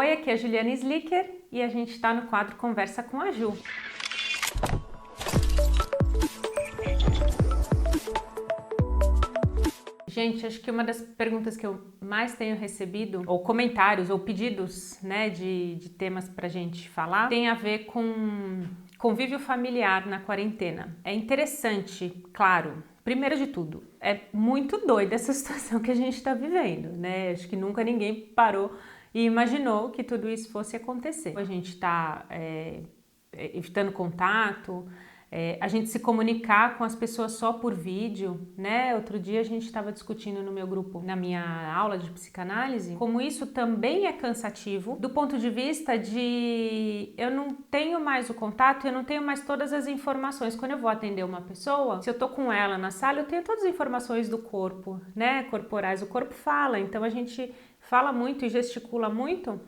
Oi, aqui é a Juliana Slicker e a gente está no quadro Conversa com a Ju. Gente, acho que uma das perguntas que eu mais tenho recebido, ou comentários, ou pedidos, né, de temas pra gente falar, tem a ver com convívio familiar na quarentena. É interessante, claro, primeiro de tudo, é muito doida essa situação que a gente está vivendo, né? Acho que nunca ninguém parou e imaginou que tudo isso fosse acontecer. A gente está evitando contato, a gente se comunicar com as pessoas só por vídeo, né? Outro dia a gente estava discutindo no meu grupo, na minha aula de psicanálise, como isso também é cansativo do ponto de vista de eu não tenho mais o contato, eu não tenho mais todas as informações. Quando eu vou atender uma pessoa, se eu tô com ela na sala, eu tenho todas as informações do corpo, né? Corporais, o corpo fala, então a gente fala muito e gesticula muito.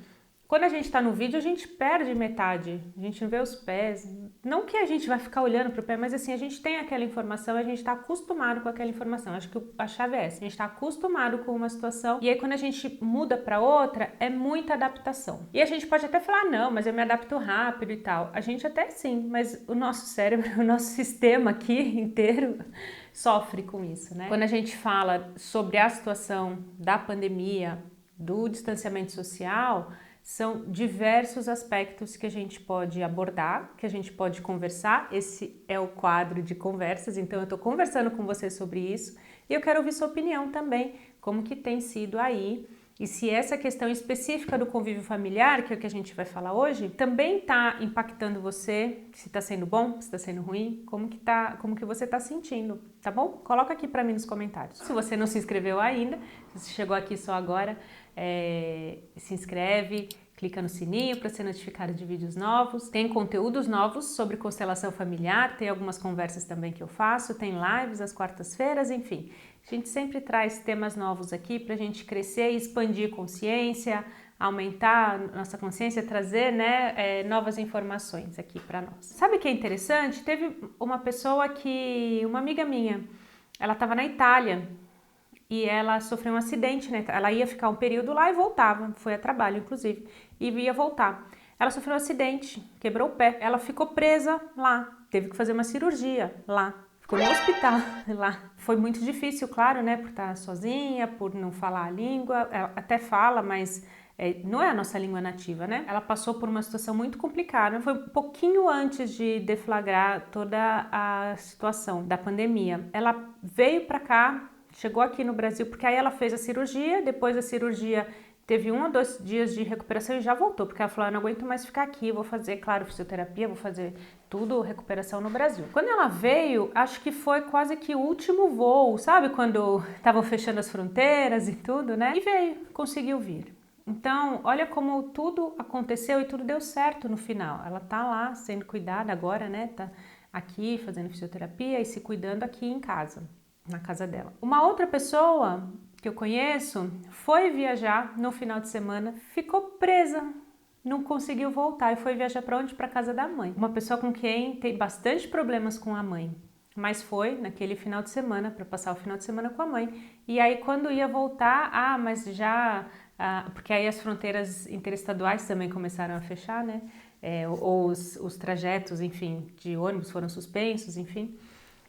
Quando a gente está no vídeo, a gente perde metade, a gente não vê os pés. Não que a gente vai ficar olhando para o pé, mas assim, a gente tem aquela informação, a gente está acostumado com aquela informação. Acho que a chave é essa, a gente está acostumado com uma situação e aí quando a gente muda para outra, é muita adaptação. E a gente pode até falar, não, mas eu me adapto rápido e tal. A gente até sim, mas o nosso cérebro, o nosso sistema aqui inteiro sofre com isso, né? Quando a gente fala sobre a situação da pandemia, do distanciamento social, são diversos aspectos que a gente pode abordar, que a gente pode conversar. Esse é o quadro de conversas, então eu estou conversando com você sobre isso e eu quero ouvir sua opinião também, como que tem sido aí e se essa questão específica do convívio familiar, que é o que a gente vai falar hoje, também está impactando você, se está sendo bom, se está sendo ruim, como que você está sentindo, tá bom? Coloca aqui para mim nos comentários. Se você não se inscreveu ainda, se você chegou aqui só agora, se inscreve, clica no sininho para ser notificado de vídeos novos. Tem conteúdos novos sobre constelação familiar, tem algumas conversas também que eu faço, tem lives às quartas-feiras, enfim. A gente sempre traz temas novos aqui para a gente crescer e expandir consciência, aumentar nossa consciência, trazer, né, novas informações aqui para nós. Sabe o que é interessante? Teve uma pessoa uma amiga minha, ela estava na Itália e ela sofreu um acidente, né? Ela ia ficar um período lá e voltava, foi a trabalho inclusive, e ia voltar. Ela sofreu um acidente, quebrou o pé, ela ficou presa lá, teve que fazer uma cirurgia lá. Ficou no hospital lá. Foi muito difícil, claro, né? Por estar sozinha, por não falar a língua. Ela até fala, mas não é a nossa língua nativa, né? Ela passou por uma situação muito complicada. Foi um pouquinho antes de deflagrar toda a situação da pandemia. Ela veio para cá, chegou aqui no Brasil, porque aí ela fez a cirurgia. Depois da cirurgia teve 1 ou 2 dias de recuperação e já voltou, porque ela falou, eu não aguento mais ficar aqui, vou fazer, claro, fisioterapia, vou fazer tudo, recuperação no Brasil. Quando ela veio, acho que foi quase que o último voo, sabe? Quando estavam fechando as fronteiras e tudo, né? E veio, conseguiu vir. Então, olha como tudo aconteceu e tudo deu certo no final. Ela tá lá sendo cuidada agora, né? Tá aqui fazendo fisioterapia e se cuidando aqui em casa, na casa dela. Uma outra pessoa que eu conheço foi viajar no final de semana, ficou presa, não conseguiu voltar e foi viajar para onde? Para casa da mãe. Uma pessoa com quem tem bastante problemas com a mãe, mas foi naquele final de semana para passar o final de semana com a mãe. E aí quando ia voltar, porque aí as fronteiras interestaduais também começaram a fechar, né? Ou os trajetos, enfim, de ônibus foram suspensos, enfim.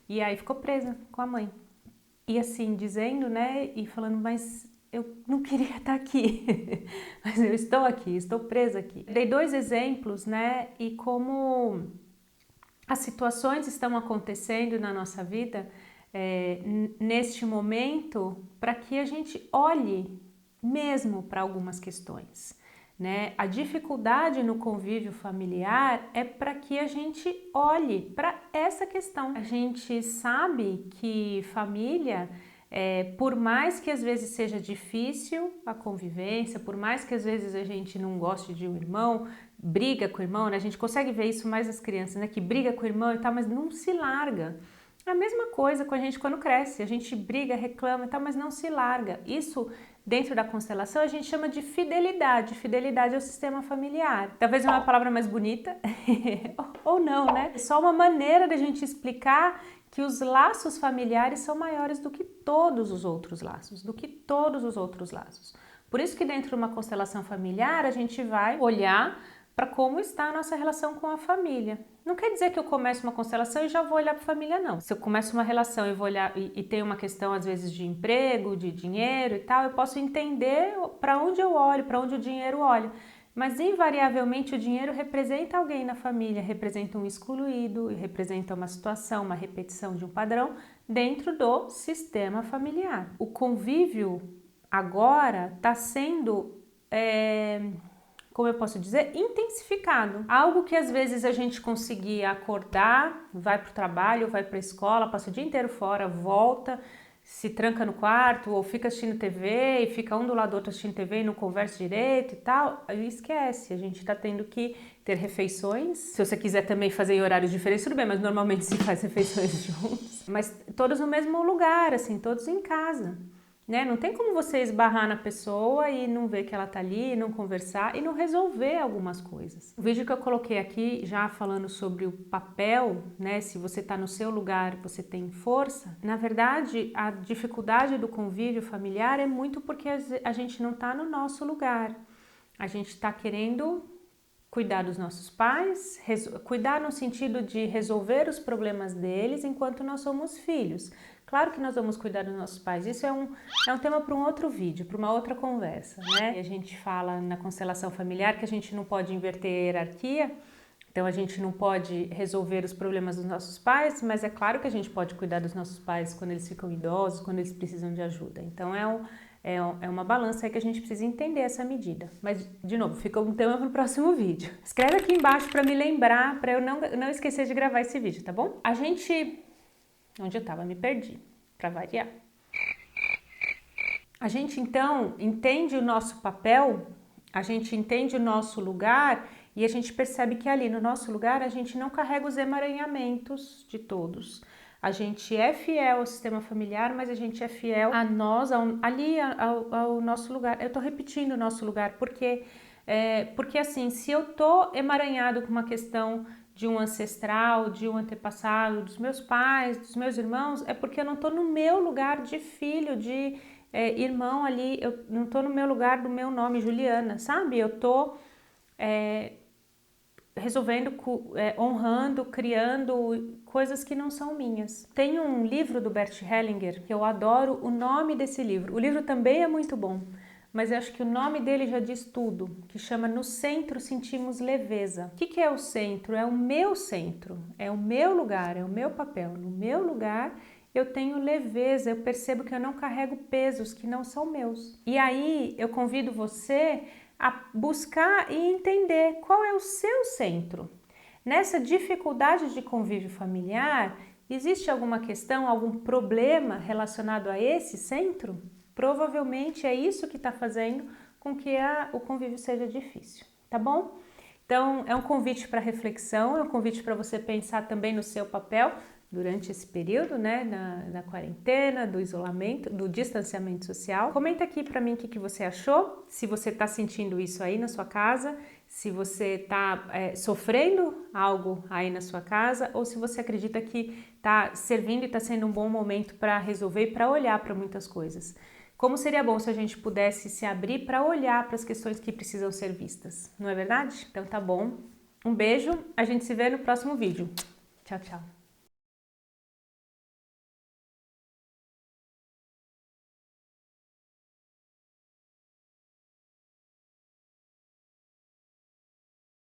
E aí ficou presa com a mãe. E assim, dizendo, né, e falando, mas eu não queria estar aqui, mas eu estou aqui, estou presa aqui. Dei 2 exemplos, né, e como as situações estão acontecendo na nossa vida neste momento, para que a gente olhe mesmo para algumas questões. Né? A dificuldade no convívio familiar é para que a gente olhe para essa questão. A gente sabe que família, por mais que às vezes seja difícil a convivência, por mais que às vezes a gente não goste de um irmão, briga com o irmão, né? A gente consegue ver isso mais nas crianças, né? Que briga com o irmão e tal, mas não se larga. A mesma coisa com a gente quando cresce, a gente briga, reclama e tal, mas não se larga. Isso dentro da constelação a gente chama de fidelidade. Fidelidade ao sistema familiar. Talvez é uma palavra mais bonita, ou não, né? É só uma maneira da gente explicar que os laços familiares são maiores do que todos os outros laços, Por isso que dentro de uma constelação familiar a gente vai olhar para como está a nossa relação com a família. Não quer dizer que eu começo uma constelação e já vou olhar para a família, não. Se eu começo uma relação e vou olhar e tem uma questão às vezes de emprego, de dinheiro e tal, eu posso entender para onde eu olho, para onde o dinheiro olha. Mas invariavelmente o dinheiro representa alguém na família, representa um excluído, representa uma situação, uma repetição de um padrão dentro do sistema familiar. O convívio agora está sendo, como eu posso dizer, intensificado. Algo que às vezes a gente conseguia acordar, vai para o trabalho, vai para a escola, passa o dia inteiro fora, volta, se tranca no quarto ou fica assistindo TV e fica um do lado do outro assistindo TV e não conversa direito e tal, aí esquece, a gente está tendo que ter refeições. Se você quiser também fazer em horários diferentes, tudo bem, mas normalmente se faz refeições juntos. Mas todos no mesmo lugar, assim, todos em casa. Né? Não tem como você esbarrar na pessoa e não ver que ela tá ali, não conversar e não resolver algumas coisas. O vídeo que eu coloquei aqui já falando sobre o papel, né? Se você tá no seu lugar, você tem força. Na verdade, a dificuldade do convívio familiar é muito porque a gente não tá no nosso lugar. A gente tá querendo cuidar dos nossos pais, cuidar no sentido de resolver os problemas deles enquanto nós somos filhos. Claro que nós vamos cuidar dos nossos pais, isso é um tema para um outro vídeo, para uma outra conversa, né? E a gente fala na constelação familiar que a gente não pode inverter a hierarquia, então a gente não pode resolver os problemas dos nossos pais, mas é claro que a gente pode cuidar dos nossos pais quando eles ficam idosos, quando eles precisam de ajuda. Então é uma balança aí que a gente precisa entender essa medida. Mas, de novo, fica um tema para o próximo vídeo. Escreve aqui embaixo para me lembrar, para eu não esquecer de gravar esse vídeo, tá bom? A gente... Onde eu estava? Me perdi, para variar. A gente, então, entende o nosso papel, a gente entende o nosso lugar e a gente percebe que ali no nosso lugar a gente não carrega os emaranhamentos de todos. A gente é fiel ao sistema familiar, mas a gente é fiel a nós, ao nosso lugar. Eu tô repetindo o nosso lugar, porque assim, se eu tô emaranhado com uma questão de um ancestral, de um antepassado, dos meus pais, dos meus irmãos, é porque eu não tô no meu lugar de filho, de irmão ali, eu não tô no meu lugar do meu nome, Juliana, sabe? Eu tô resolvendo, honrando, criando coisas que não são minhas. Tem um livro do Bert Hellinger que eu adoro o nome desse livro. O livro também é muito bom, mas eu acho que o nome dele já diz tudo, que chama No Centro Sentimos Leveza. O que é o centro? É o meu centro, é o meu lugar, é o meu papel. No meu lugar eu tenho leveza, eu percebo que eu não carrego pesos que não são meus. E aí eu convido você a buscar e entender qual é o seu centro. Nessa dificuldade de convívio familiar, existe alguma questão, algum problema relacionado a esse centro? Provavelmente é isso que está fazendo com que o convívio seja difícil, tá bom? Então é um convite para reflexão, é um convite para você pensar também no seu papel durante esse período, né, na quarentena, do isolamento, do distanciamento social. Comenta aqui para mim o que você achou, se você está sentindo isso aí na sua casa, se você está sofrendo algo aí na sua casa ou se você acredita que está servindo e está sendo um bom momento para resolver e para olhar para muitas coisas. Como seria bom se a gente pudesse se abrir para olhar para as questões que precisam ser vistas, não é verdade? Então tá bom. Um beijo, a gente se vê no próximo vídeo. Tchau, tchau.